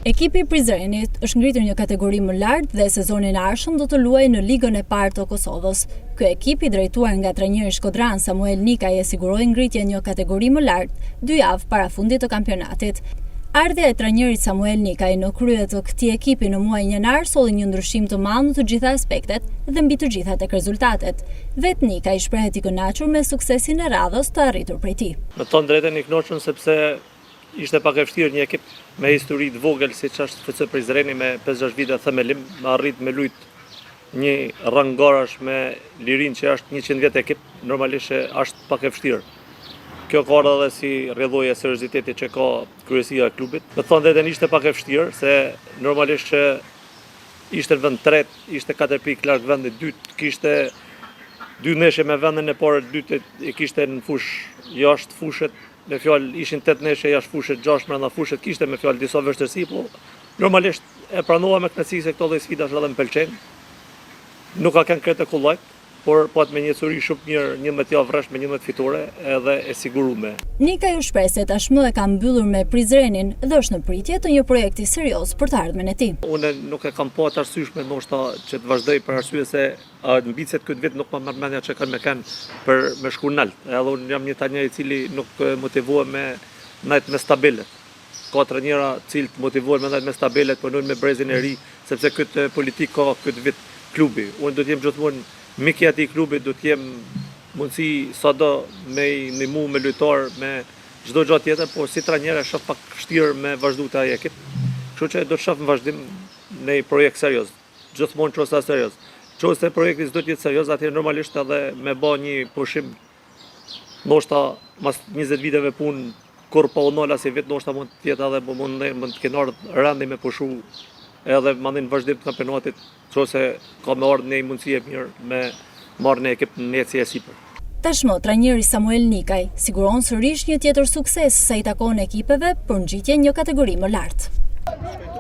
Ekipi i Prizrenit është ngritur një kategori më lartë dhe sezonin e ardhshëm do të luajë në Ligën e Parë të Kosovës. Ky ekip i drejtuar nga trajneri shkodran Samuel Nikaj e siguroi ngritjen një kategori më lartë 2 javë para fundit të kampionatit. Ardhja e trajnerit Samuel Nikaj në krye të këtij ekipi në muajin janar solli një ndryshim të madh në të gjitha aspektet dhe mbi të gjitha tek rezultatet. Vet Nikaj shprehet i kënaqur me suksesin e radhës të arritur prej tij. Me të thënë drejtën i kënaqur sepse ishte pak e vështirë një ekip me histori të vogël siç është FC Prizreni me 5-6 vite themelim, me arrit me lut një rang garash me Lirin që është 100 vjet ekip, normalisht është pak e vështirë. Kjo ka edhe si rrjedhoje e serioziteti që ka kryesia e klubit. Me të thënë drejtën ishte pak e vështirë se normalisht ishte në vend 3, ishte 4 pikë larg vendit dytë, kishte 2 ndeshje me vendin e parë, dytë e kishte në fushë jashtë fushet. Me fjalë ishin 8 ndeshje jashtë fushet, 6 brenda fushet, kishte me fjalë disa vështirësi, po normalisht e pranova me kënaqësi se këto lloj sfidash edhe më pëlqejnë. Nuk ka kënë kretë kullajt, por pat me një suri shumë mirë, 11 javë rresht me 11 fitore edhe e sigurume. Nikaj u shpreh se tashmë e ka mbyllur me Prizrenin dhe është në pritje të një projekti serioz për të ardhmen e tij. Unë nuk e kam pa të arsyeshme ndoshta që të vazhdoj për arsye se ambicet këtë vit nuk më merr mendja që kanë me kanë për me shku nalt. Edhe unë jam një trajner i cili nuk motivohet me ndajt me stabilet. Ka trajnera të cilët motivohen me ndajt me stabilet, punojnë me brezin e ri, sepse këtë politik ka këtë vit klubi. Unë do të jem gjithmonë mik i atij klubi, do të jem mundësi sado me ndihmu me lojtar, me çdo gjë tjetër, por si trajner shoh pak vështirë me vazhdu të ai ekip. Kështu që do të shoh në vazhdim në një projekt serioz. Gjithmonë çosa serioz. Nëse projekti do të jetë serioz, atëherë normalisht edhe me bë një pushim ndoshta mas 20 viteve punë kur pa unola si vit ndoshta mund të jetë edhe mund të kenë ardhur randi me pushu edhe mandin vazhdim të kampionatit, nëse ka me ardhur një mundësi e mirë me marrë në ekip në ecje e sipër. Tashmë trajneri Samuel Nikaj siguron sërish një tjetër sukses sa i takon ekipeve për ngjitje një kategori më lartë.